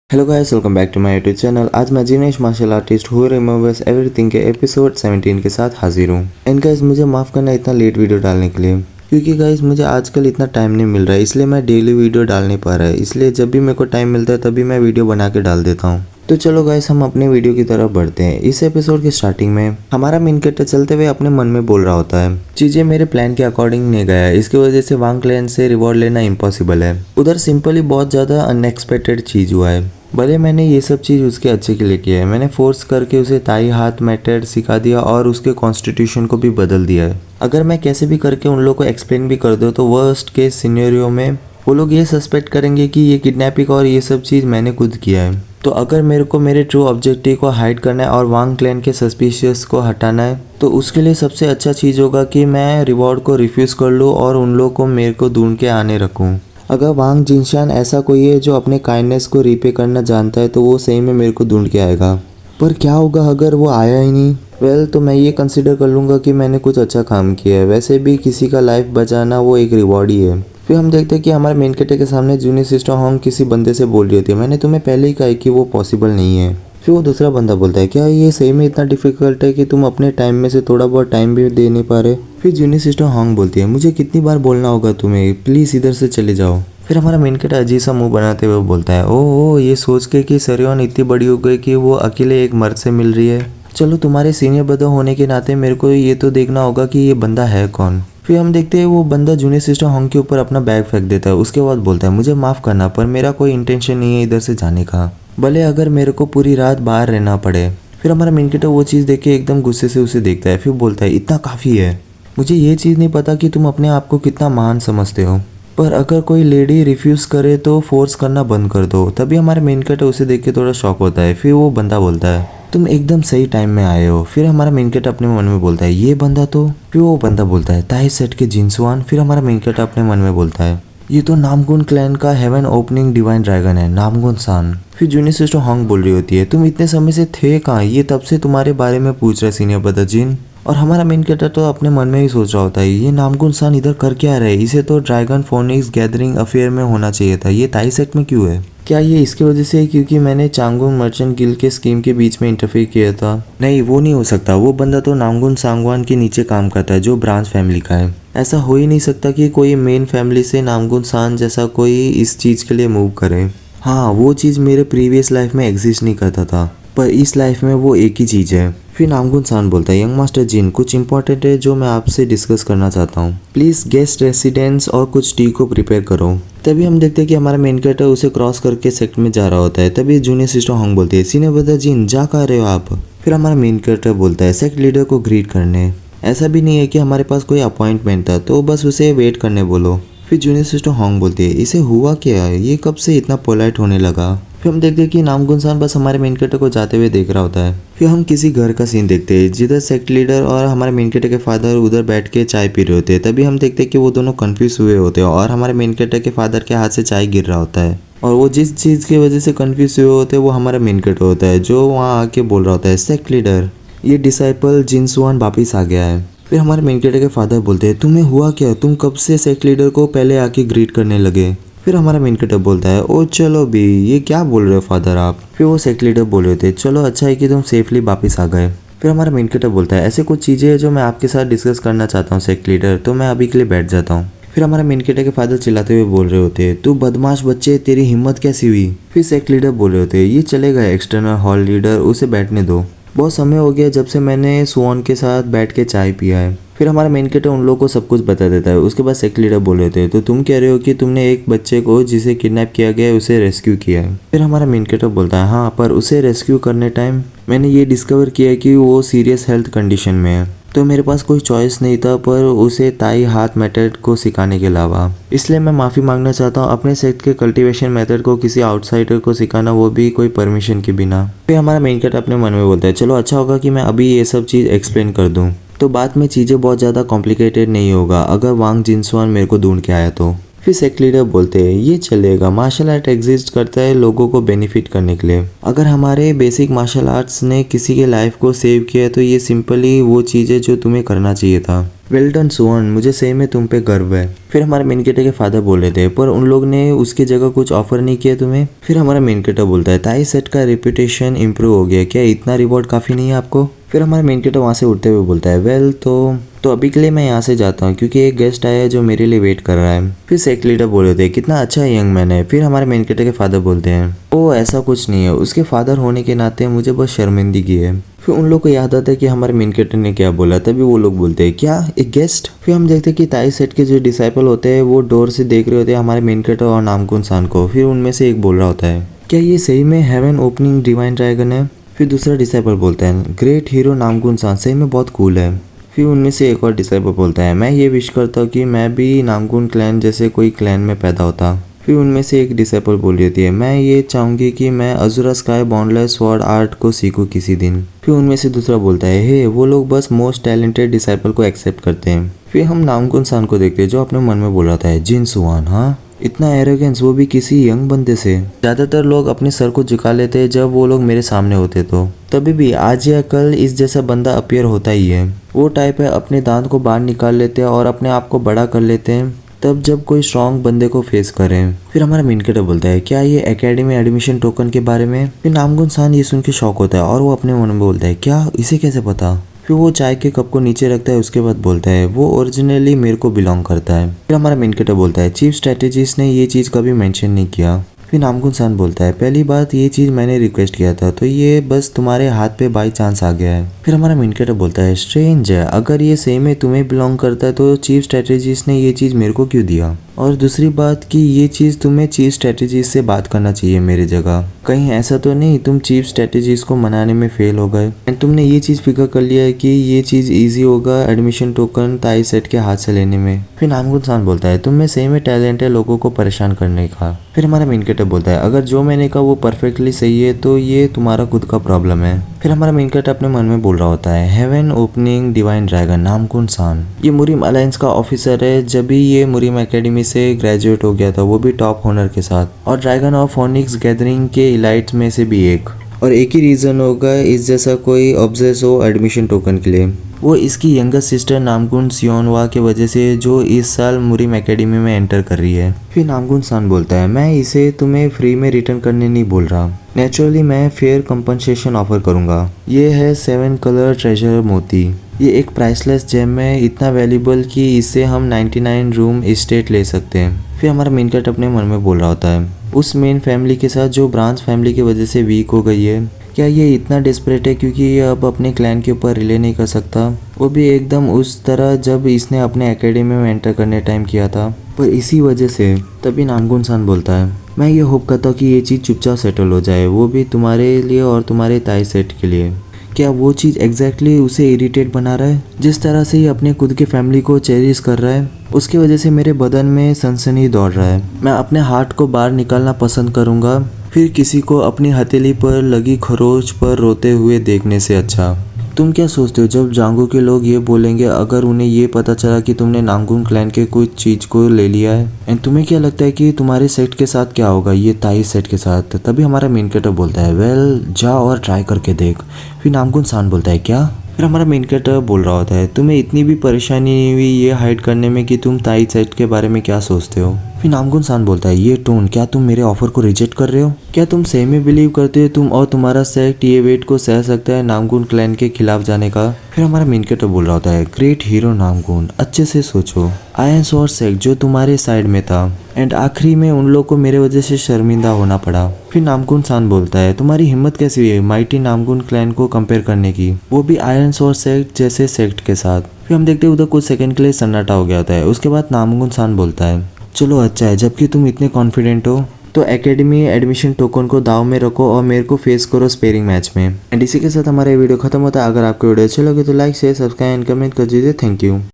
Hello guys, welcome back to my YouTube channel. आज मैं genius martial artist who remembers everything के episode 17 के साथ हाजिर हूँ। एंड गाइस, मुझे माफ़ करना इतना लेट वीडियो डालने के लिए, क्योंकि गाइस मुझे आजकल इतना टाइम नहीं मिल रहा है, इसलिए मैं डेली वीडियो डाल नहीं पा रहा है। इसलिए जब भी मेरे को टाइम मिलता है तभी मैं वीडियो बना के डाल देता हूँ। तो चलो गाइस, हम अपने वीडियो की तरफ बढ़ते हैं। इस एपिसोड के स्टार्टिंग में हमारा मेन कैरेक्टर चलते हुए अपने मन में बोल रहा होता है, चीजें मेरे प्लान के अकॉर्डिंग नहीं गया है, इसकी वजह से वांग क्लैन से रिवॉर्ड लेना इम्पॉसिबल है। उधर सिंपली बहुत ज्यादा अनएक्सपेक्टेड चीज हुआ है। भले मैंने ये सब चीज़ उसके अच्छे के लिए किया है, मैंने फोर्स करके उसे ताई हाथ मेथड सिखा दिया और उसके कॉन्स्टिट्यूशन को भी बदल दिया है। अगर मैं कैसे भी करके उन लोगों को एक्सप्लेन भी कर दूँ तो वर्स्ट केस सिनेरियो में वो लोग ये सस्पेक्ट करेंगे कि ये किडनैपिंग और ये सब चीज़ मैंने खुद किया है। तो अगर मेरे को मेरे ट्रू ऑब्जेक्टिव को हाइड करना है और वांग क्लैन के सस्पिशियस को हटाना है, तो उसके लिए सबसे अच्छा चीज़ होगा कि मैं रिवॉर्ड को रिफ्यूज़ कर लूँ और उन लोगों को मेरे को ढूंढ के आने रखूँ। अगर वांग जिनशान ऐसा कोई है जो अपने काइंडनेस को रीपे करना जानता है तो वो सही में मेरे को ढूंढ के आएगा। पर क्या होगा अगर वो आया ही नहीं? वेल, तो मैं ये कंसिडर कर लूँगा कि मैंने कुछ अच्छा काम किया है। वैसे भी किसी का लाइफ बचाना वो एक रिवॉर्ड ही है। फिर हम देखते हैं कि हमारे मेन कैरेक्टर के सामने जूनियर सिस्टर होंग किसी बंदे से बोल रही होती है, मैंने तुम्हें पहले ही कहा है कि वो पॉसिबल नहीं है। फिर वो दूसरा बंदा बोलता है, क्या ये सही में इतना डिफिकल्ट है कि तुम अपने टाइम में से थोड़ा बहुत टाइम भी दे नहीं पा रहे? फिर जूनियर सिस्टर होंग बोलती है, मुझे कितनी बार बोलना होगा तुम्हें, प्लीज़ इधर से चले जाओ। फिर हमारा मेन कैरेक्टर अजीब सा मुंह बनाते हुए बोलता है, ओह, ये सोच के कि सरियन इतनी बड़ी हो गई कि वो अकेले एक मर्द से मिल रही है। चलो, तुम्हारे सीनियर ब्रदर होने के नाते मेरे को ये तो देखना होगा कि ये बंदा है कौन। फिर हम देखते हैं वो बंदा जूनियर सिस्टर होंग के ऊपर अपना बैग फेंक देता है। उसके बाद बोलता है, मुझे माफ़ करना पर मेरा कोई इंटेंशन नहीं है इधर से जाने का, भले अगर मेरे को पूरी रात बाहर रहना पड़े। फिर हमारा मेन कैरेक्टर वो चीज़ देख के एकदम गुस्से से उसे देखता है। फिर बोलता है, इतना काफ़ी है, मुझे ये चीज़ नहीं पता कि तुम अपने आप को कितना महान समझते हो, पर अगर कोई लेडी रिफ्यूज़ करे तो फोर्स करना बंद कर दो। तभी हमारे मेन कैरेक्टर उसे देख के थोड़ा शॉक होता है। फिर वो बंदा बोलता है, तुम एकदम सही टाइम में आए हो। फिर हमारा मेन कैरेक्टर अपने मन में बोलता है, ये बंदा तो। फिर वो बंदा बोलता है, ताई सेट के जिनसुआन। फिर हमारा मेन कैरेक्टर अपने मन में बोलता है, ये तो नामगुन क्लैन का हेवन ओपनिंग डिवाइन ड्रैगन है, नामगुन सान। फिर जूनियर सिस्टर होंग बोल रही होती है, तुम इतने समय से थे कहाँ? ये तब से तुम्हारे बारे में पूछ रहा है सीनियर ब्रदर जिन। और हमारा मेन कैरेक्टर तो अपने मन में ही सोच रहा होता है, ये नामगुन सान इधर कर क्या रहा है? इसे तो ड्रैगन फोनिक्स गैदरिंग अफेयर में होना चाहिए था, ये ताई सेट में क्यों है? क्या ये इसकी वजह से है क्योंकि मैंने चांगुन मर्चेंट गिल्ड के स्कीम के बीच में इंटरफेयर किया था? नहीं, वो नहीं हो सकता। वो बंदा तो नामगुन सांगवान के नीचे काम करता है जो ब्रांच फैमिली का है। ऐसा हो ही नहीं सकता कि कोई मेन फैमिली से नामगुन सान जैसा कोई इस चीज़ के लिए मूव करे। हाँ, वो चीज़ मेरे प्रीवियस लाइफ में एग्जिस्ट नहीं करता था, पर इस लाइफ में वो एक ही चीज़ है। फिर नामगुन सान बोलता है, यंग मास्टर जिन, कुछ इंपॉर्टेंट है जो मैं आपसे डिस्कस करना चाहता हूँ। प्लीज़ गेस्ट रेसिडेंस और कुछ टी को प्रिपेयर करो। तभी हम देखते हैं कि हमारा मेन कैरेक्टर उसे क्रॉस करके सेक्ट में जा रहा होता है। तभी जूनियर सिस्टर होंग बोलती है, सीनियर ब्रदर जिन, जा कर रहे हो आप? फिर हमारा मेन कैरेक्टर बोलता है, सेक्ट लीडर को ग्रीट करने। ऐसा भी नहीं है कि हमारे पास कोई अपॉइंटमेंट था, तो बस उसे वेट करने बोलो। फिर जूनियर सिस्टर होंग बोलती है, इसे हुआ क्या है, ये कब से इतना पोलाइट होने लगा? फिर हम देखते हैं कि नामगुन सान बस हमारे मेन कैरेक्टर को जाते हुए देख रहा होता है। फिर हम किसी घर का सीन देखते हैं जिधर सेक्ट लीडर और हमारे मेन कैरेक्टर के फादर उधर बैठ के चाय पी रहे होते हैं। तभी हम देखते हैं कि वो दोनों कंफ्यूज हुए होते हैं और हमारे मेन कैरेक्टर के फादर के हाथ से चाय गिर रहा होता है। और वो जिस चीज़ की वजह से कंफ्यूज हुए होते हैं वो हमारा मेन कैरेक्टर होता है, जो वहाँ आके बोल रहा होता है, सेक्ट लीडर, ये डिसाइपल जिनसुआन वापिस आ गया है। फिर हमारे मेन कैरेक्टर के फादर बोलते हैं, तुम्हें हुआ क्या? तुम कब से सेक्ट लीडर को पहले आके ग्रीट करने लगे? फिर हमारा मेन कैरेक्टर बोलता है, ओ चलो भी, ये क्या बोल रहे हो फादर आप? फिर वो सेक्ट लीडर बोल रहे थे, चलो अच्छा है कि तुम सेफली वापस आ गए। फिर हमारा मेन कैरेक्टर बोलता है, ऐसे कुछ चीज़ें हैं जो मैं आपके साथ डिस्कस करना चाहता हूँ सेक्ट लीडर, तो मैं अभी के लिए बैठ जाता हूँ। फिर हमारा मेन कैरेक्टर के फादर चिल्लाते हुए बोल रहे होते, तू बदमाश बच्चे, तेरी हिम्मत कैसी हुई? फिर सेक्ट लीडर बोल रहे होते, ये चले गए एक्सटर्नल हॉल लीडर, उसे बैठने दो, बहुत समय हो गया जब से मैंने सुओन के साथ बैठ के चाय पिया है। फिर हमारा मेन कैरेक्टर उन लोगों को सब कुछ बता देता है। उसके बाद सेक्ट लीडर बोल रहे थे, तो तुम कह रहे हो कि तुमने एक बच्चे को जिसे किडनैप किया गया है उसे रेस्क्यू किया है? फिर हमारा मेन कैरेक्टर बोलता है, हाँ, पर उसे रेस्क्यू करने टाइम मैंने ये डिस्कवर किया कि वो सीरियस हेल्थ कंडीशन में है, तो मेरे पास कोई चॉइस नहीं था पर उसे ताई हाथ मेथड को सिखाने के अलावा। इसलिए मैं माफ़ी मांगना चाहता हूँ, अपने सेक्ट के कल्टीवेशन मेथड को किसी आउटसाइडर को सिखाना, वो भी कोई परमिशन के बिना। फिर हमारा मेन कैरेक्टर अपने मन में बोलता है, चलो अच्छा होगा कि मैं अभी ये सब चीज़ एक्सप्लेन कर दूँ, तो बाद में चीज़ें बहुत ज़्यादा कॉम्प्लिकेटेड नहीं होगा अगर वांग जिनसुआन मेरे को ढूंढ के आया तो। फिर सेक्ट लीडर बोलते हैं, ये चलेगा, मार्शल आर्ट एग्जिस्ट करता है लोगों को बेनिफिट करने के लिए। अगर हमारे बेसिक मार्शल आर्ट्स ने किसी के लाइफ को सेव किया है तो ये सिंपली वो चीज़ है जो तुम्हें करना चाहिए था। वेल डन सुहान, मुझे सही में तुम पे गर्व है। फिर हमारे मेन कैरेक्टर के फादर बोल रहे थे पर उन लोग ने उसकी जगह कुछ ऑफर नहीं किया तुम्हें। फिर हमारा मेन कैरेक्टर बोलता है ताई सेट का रेपुटेशन इंप्रूव हो गया, क्या इतना रिवॉर्ड काफी नहीं है आपको। फिर हमारा मेन कैरेक्टर वहाँ से उठते हुए बोलता है वेल तो अभी के लिए मैं यहाँ से जाता हूँ क्योंकि एक गेस्ट आया है जो मेरे लिए वेट कर रहा है। फिर सेक्ट लीडर बोल रहे थे कितना अच्छा यंग मैन है। फिर हमारे मेन कैरेक्टर के फादर बोलते हैं ओ ऐसा कुछ नहीं है, उसके फादर होने के नाते मुझे बस शर्मिंदगी है। फिर उन लोग को याद आता है कि हमारे मेन कैरेक्टर ने क्या बोला, तभी वो लोग बोलते हैं क्या एक गेस्ट। फिर हम देखते हैं कि ताई सेट के जो डिसाइपल होते हैं वो डोर से देख रहे होते हैं हमारे मेन कैरेक्टर और नामकुन सान को। फिर उनमें से एक बोल रहा होता है क्या ये सही में हेवन ओपनिंग डिवाइन ड्रैगन है। फिर दूसरा डिसाइपल बोलता है ग्रेट हीरो नामकुन सान सही में बहुत कूल है। फिर उनमें से एक और डिसाइपल बोलता है मैं ये विश करता हूँ कि मैं भी नामकुन क्लैन जैसे कोई क्लैन में पैदा होता। फिर उनमें से एक डिसाइपल बोल रही होती है मैं ये चाहूंगी कि मैं अजुरा स्काई बाउंडलेस स्वॉर्ड आर्ट को सीखूं किसी दिन। फिर उनमें से दूसरा बोलता है हे वो लोग बस मोस्ट टैलेंटेड डिसाइपल को एक्सेप्ट करते हैं। फिर हम नामकुन सान को देखते हैं जो अपने मन में बोल रहा था जिन सुहान, हाँ इतना एरोगेंस वो भी किसी यंग बंदे से। ज्यादातर लोग अपने सर को झुका लेते हैं जब वो लोग मेरे सामने होते तो तभी भी आज या कल इस जैसा बंदा अपीयर होता ही है। वो टाइप है अपने दांत को बाहर निकाल लेते हैं और अपने आप को बड़ा कर लेते हैं तब जब कोई स्ट्रॉन्ग बंदे को फेस करें। फिर हमारा मेन कैरेक्टर बोलता है क्या ये एकेडमी एडमिशन टोकन के बारे में। फिर नामकुन सान ये सुन के शॉक होता है और वो अपने मन में बोलता है क्या इसे कैसे पता। फिर वो चाय के कप को नीचे रखता है, उसके बाद बोलता है वो ओरिजिनली मेरे को बिलोंग करता है। फिर हमारा मेन कैरेक्टर बोलता है चीफ स्ट्रेटेजिस्ट ने ये चीज़ कभी मेंशन नहीं किया। फिर नामकुन सान बोलता है पहली बात ये चीज़ मैंने रिक्वेस्ट किया था तो ये बस तुम्हारे हाथ पे बाई चांस आ गया है। फिर हमारा मेन कैरेक्टर बोलता है स्ट्रेंज है, अगर ये सही में तुम्हें बिलोंग करता है तो चीफ स्ट्रेटेजिस्ट ने ये चीज़ मेरे को क्यों दिया। और दूसरी बात कि ये चीज़ तुम्हें चीफ स्ट्रेटेजिस्ट से बात करना चाहिए मेरी जगह। कहीं ऐसा तो नहीं तुम चीफ स्ट्रेटेजिस्ट को मनाने में फेल हो गए एंड तुमने ये चीज़ फिक्र कर लिया है कि ये चीज़ ईजी होगा एडमिशन टोकन ताई सेट के हाथ से लेने में। फिर नामकुन सान बोलता है तुम में सही में टैलेंट है लोगों को परेशान करने का। फिर हमारा मेन कैरेक्टर बोलता है अगर जो मैंने कहा वो परफेक्टली सही है तो ये तुम्हारा खुद का प्रॉब्लम है। फिर हमारा मेन कैरेक्टर अपने मन में बोल रहा होता है हेवन ओपनिंग डिवाइन ड्रैगन नामकुन सान ये मुरिम अलायंस का ऑफिसर है। जब भी ये मुरिम एकेडमी से ग्रेजुएट हो गया था वो भी टॉप ऑनर के साथ और ड्रैगन ऑफ फोनिक्स गैदरिंग के इलाइट्स में से भी एक। और एक ही रीज़न होगा इस जैसा कोई ऑब्जेस हो एडमिशन टोकन के लिए, वो इसकी यंगर सिस्टर नामकुन सियोनवा की वजह से जो इस साल मुरिम एकेडमी में एंटर कर रही है। फिर नामकुन सान बोलता है मैं इसे तुम्हें फ्री में रिटर्न करने नहीं बोल रहा, नेचुरली मैं फेयर कंपनसेशन ऑफर करूंगा। ये है 7 कलर ट्रेजर मोती, ये एक प्राइसलेस जेम है, इतना वैल्यूबल कि इससे हम 99 रूम एस्टेट ले सकते हैं। फिर हमारा मेन कैरेक्टर अपने मन में बोल रहा होता है उस मेन फैमिली के साथ जो ब्रांच फैमिली की वजह से वीक हो गई है, क्या ये इतना डेस्परेट है क्योंकि ये अब अपने क्लैन के ऊपर रिले नहीं कर सकता, वो भी एकदम उस तरह जब इसने अपने एकेडमी में एंटर करने टाइम किया था। पर इसी वजह से तभी नामकुन सान बोलता है मैं ये होप करता हूँ कि ये चीज़ चुपचाप सेटल हो जाए, वो भी तुम्हारे लिए और तुम्हारे ताई सेट के लिए। क्या वो चीज़ एग्जैक्टली उसे इरिटेट बना रहा है जिस तरह से ये अपने खुद के फैमिली को चेरिश कर रहा है, उसकी वजह से मेरे बदन में सनसनी दौड़ रहा है। मैं अपने हार्ट को बाहर निकालना पसंद करूँगा फिर किसी को अपनी हथेली पर लगी खरोच पर रोते हुए देखने से अच्छा। तुम क्या सोचते हो जब जांगू के लोग ये बोलेंगे अगर उन्हें ये पता चला कि तुमने नामकुन क्लैन के कुछ चीज़ को ले लिया है, एंड तुम्हें क्या लगता है कि तुम्हारे सेट के साथ क्या होगा ये ताई सेट के साथ। तभी हमारा मेन कैरेक्टर बोलता है वेल जा और ट्राई करके देख। फिर नामकुन सान बोलता है क्या। फिर हमारा मेन कैरेक्टर बोल रहा होता है तुम्हें इतनी भी परेशानी नहीं हुई ये हाइड करने में कि तुम ताई सेट के बारे में क्या सोचते हो। फिर नामकुन सान बोलता है ये टोन, क्या तुम मेरे ऑफर को रिजेक्ट कर रहे हो, क्या तुम सही में बिलीव करते हो तुम और तुम्हारा सेक्ट ये वेट को सह सकता है नामकुन क्लैन के खिलाफ जाने का। फिर हमारा मेन कैरेक्टर बोल रहा होता है ग्रेट हीरो नामकुन, अच्छे से सोचो आयरन स्वॉर्ड सेक्ट जो तुम्हारे साइड में था एंड आखिरी में उन लोग को मेरे वजह से शर्मिंदा होना पड़ा। फिर नामकुन सान बोलता है तुम्हारी हिम्मत कैसी हुई है माइटी नामकुन क्लैन को कंपेयर करने की, वो भी आयरन स्वॉर्ड सेक्ट जैसे सेक्ट के साथ। फिर हम देखते हैं उधर कुछ सेकंड के लिए सन्नाटा हो गया होता है। उसके बाद नामकुन सान बोलता है चलो अच्छा है जबकि तुम इतने कॉन्फिडेंट हो तो एकेडमी एडमिशन टोकन को दाव में रखो और मेरे को फेस करो स्पेयरिंग मैच में। एंड इसी के साथ हमारा वीडियो खत्म होता है। अगर आपको वीडियो अच्छी लगे तो like share subscribe and comment कर दीजिए। Thank you.